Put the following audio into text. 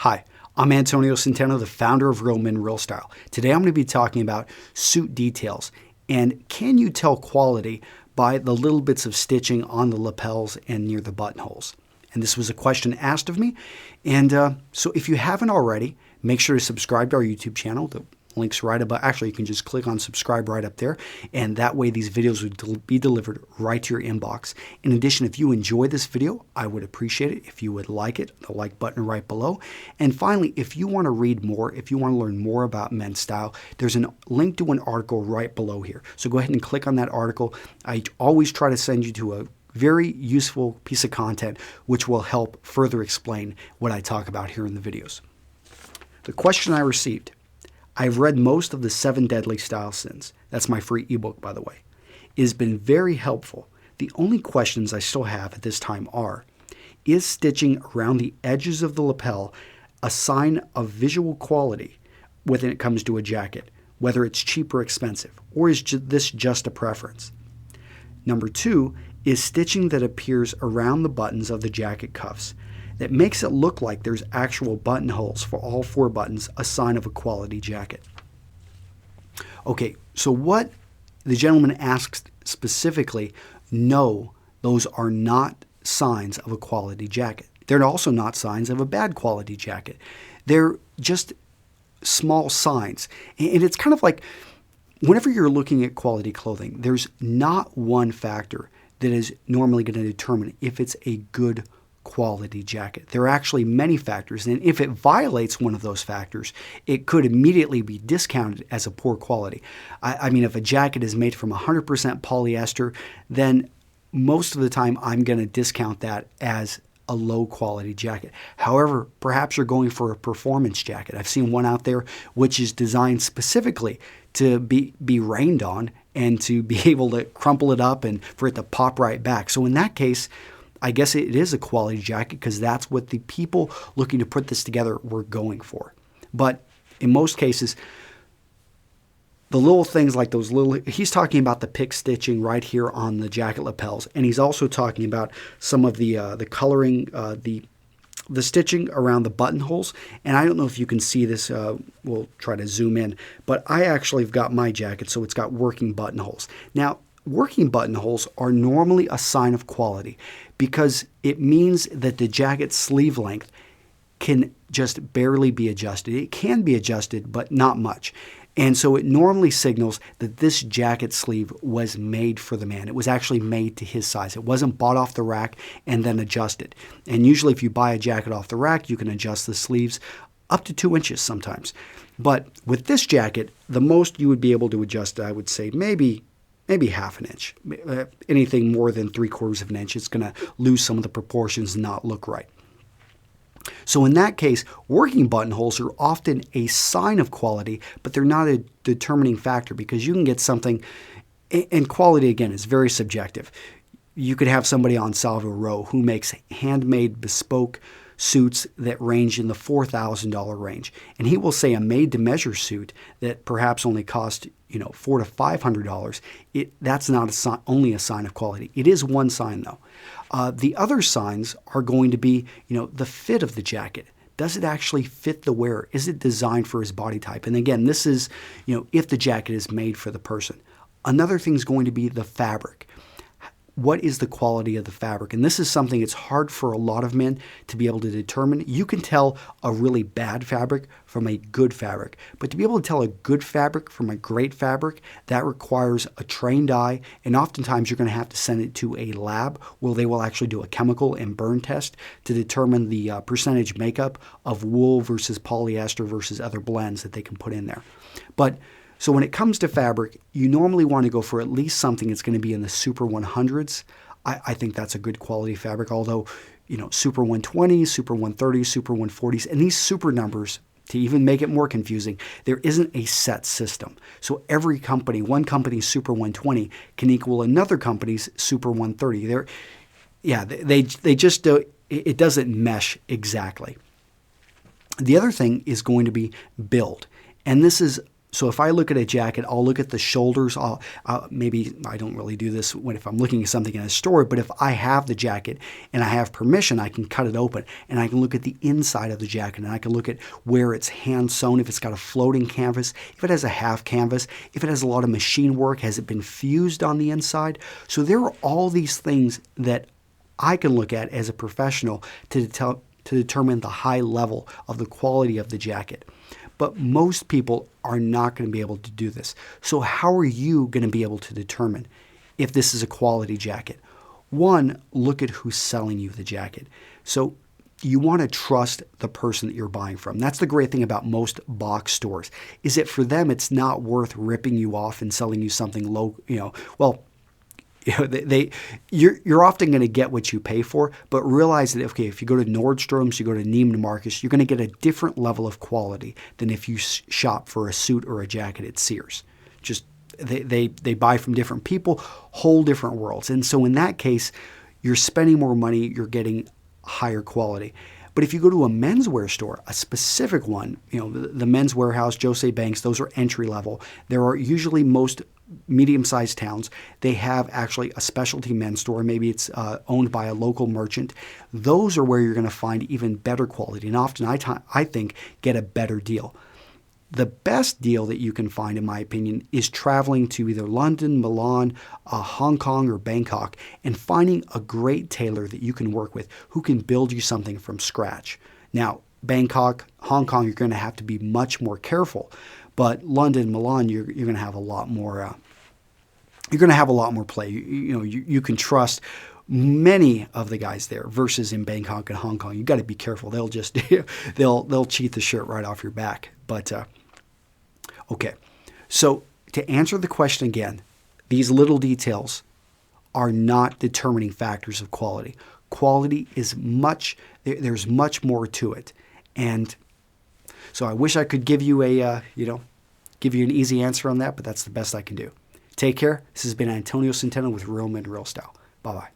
Hi, I'm Antonio Centeno, the founder of Real Men Real Style. Today I'm going to be talking about suit details and can you tell quality by the little bits of stitching on the lapels and near the buttonholes. And this was a question asked of me. And so if you haven't already, make sure to subscribe to our YouTube channel. The link's right above. Actually, you can just click on subscribe right up there. And that way these videos would be delivered right to your inbox. In addition, if you enjoy this video, I would appreciate it if you would like it, the like button right below. And finally, if you want to read more, if you want to learn more about men's style, there's a link to an article right below here. So go ahead and click on that article. I always try to send you to a very useful piece of content which will help further explain what I talk about here in the videos. The question I received: I've read most of the 7 Deadly Style Sins. That's my free ebook, by the way. It has been very helpful. The only questions I still have at this time are: is stitching around the edges of the lapel a sign of visual quality when it comes to a jacket, whether it's cheap or expensive, or is this just a preference? Number 2, is stitching that appears around the buttons of the jacket cuffs that makes it look like there's actual buttonholes for all 4 buttons a sign of a quality jacket? Okay, so what the gentleman asked specifically, no, those are not signs of a quality jacket. They're also not signs of a bad quality jacket. They're just small signs. And it's kind of like whenever you're looking at quality clothing, there's not one factor that is normally going to determine if it's a good quality jacket. There are actually many factors, and if it violates one of those factors, it could immediately be discounted as a poor quality. I mean, if a jacket is made from 100% polyester, then most of the time I'm going to discount that as a low quality jacket. However, perhaps you're going for a performance jacket. I've seen one out there which is designed specifically to be rained on and to be able to crumple it up and for it to pop right back. So in that case, I guess it is a quality jacket because that's what the people looking to put this together were going for. But in most cases, the little things like those little, he's talking about the pick stitching right here on the jacket lapels, and he's also talking about some of the coloring, the stitching around the buttonholes. And I don't know if you can see this, we'll try to zoom in, but I actually have got my jacket, so it's got working buttonholes. Now, working buttonholes are normally a sign of quality because it means that the jacket sleeve length can just barely be adjusted. It can be adjusted, but not much. And so it normally signals that this jacket sleeve was made for the man. It was actually made to his size. It wasn't bought off the rack and then adjusted. And usually if you buy a jacket off the rack, you can adjust the sleeves up to 2 inches sometimes. But with this jacket, the most you would be able to adjust, I would say maybe half an inch. Anything more than 3/4 of an inch, it's going to lose some of the proportions and not look right. So in that case, working buttonholes are often a sign of quality, but they're not a determining factor because you can get something, and quality again is very subjective. You could have somebody on Savile Row who makes handmade bespoke suits that range in the $4,000 range, and he will say a made-to-measure suit that perhaps only cost $400 to $500. That's not only a sign of quality. It is one sign though. The other signs are going to be the fit of the jacket. Does it actually fit the wearer? Is it designed for his body type? And again, this is if the jacket is made for the person. Another thing is going to be the fabric. What is the quality of the fabric? And this is something it's hard for a lot of men to be able to determine. You can tell a really bad fabric from a good fabric, but to be able to tell a good fabric from a great fabric, that requires a trained eye, and oftentimes you're going to have to send it to a lab where they will actually do a chemical and burn test to determine the percentage makeup of wool versus polyester versus other blends that they can put in there. So when it comes to fabric, you normally want to go for at least something that's going to be in the Super 100s. I think that's a good quality fabric, although, Super 120s, Super 130s, Super 140s, and these super numbers, to even make it more confusing, there isn't a set system. So every company, one company's Super 120 can equal another company's Super 130. They just do, it doesn't mesh exactly. The other thing is going to be build, and this is So if I look at a jacket, I'll look at the shoulders. Maybe I don't really do this if I'm looking at something in a store, but if I have the jacket and I have permission, I can cut it open and I can look at the inside of the jacket and I can look at where it's hand sewn, if it's got a floating canvas, if it has a half canvas, if it has a lot of machine work, has it been fused on the inside? So there are all these things that I can look at as a professional to determine the high level of the quality of the jacket. But most people are not going to be able to do this. So how are you going to be able to determine if this is a quality jacket? One, look at who's selling you the jacket. So you want to trust the person that you're buying from. That's the great thing about most box stores, is that for them, it's not worth ripping you off and selling you something low, you're often going to get what you pay for, but realize that, okay, if you go to Nordstrom's, you go to Neiman Marcus, you're going to get a different level of quality than if you shop for a suit or a jacket at Sears. Just they buy from different people, whole different worlds. And so in that case, you're spending more money, you're getting higher quality. But if you go to a menswear store, a specific one, the Men's Warehouse, Jose Banks, those are entry level. There are usually most medium-sized towns. They have actually a specialty men's store. Maybe it's owned by a local merchant. Those are where you're going to find even better quality. And often, I think, get a better deal. The best deal that you can find, in my opinion, is traveling to either London, Milan, Hong Kong, or Bangkok and finding a great tailor that you can work with who can build you something from scratch. Now, Bangkok, Hong Kong, you're going to have to be much more careful. But London, Milan, you're going to have a lot more. You're going to have a lot more play. You can trust many of the guys there versus in Bangkok and Hong Kong. You got to be careful. They'll just they'll cheat the shirt right off your back. But okay, so to answer the question again, these little details are not determining factors of quality. Quality is there's much more to it, and so I wish I could give you give you an easy answer on that, but that's the best I can do. Take care. This has been Antonio Centeno with Real Men, Real Style. Bye-bye.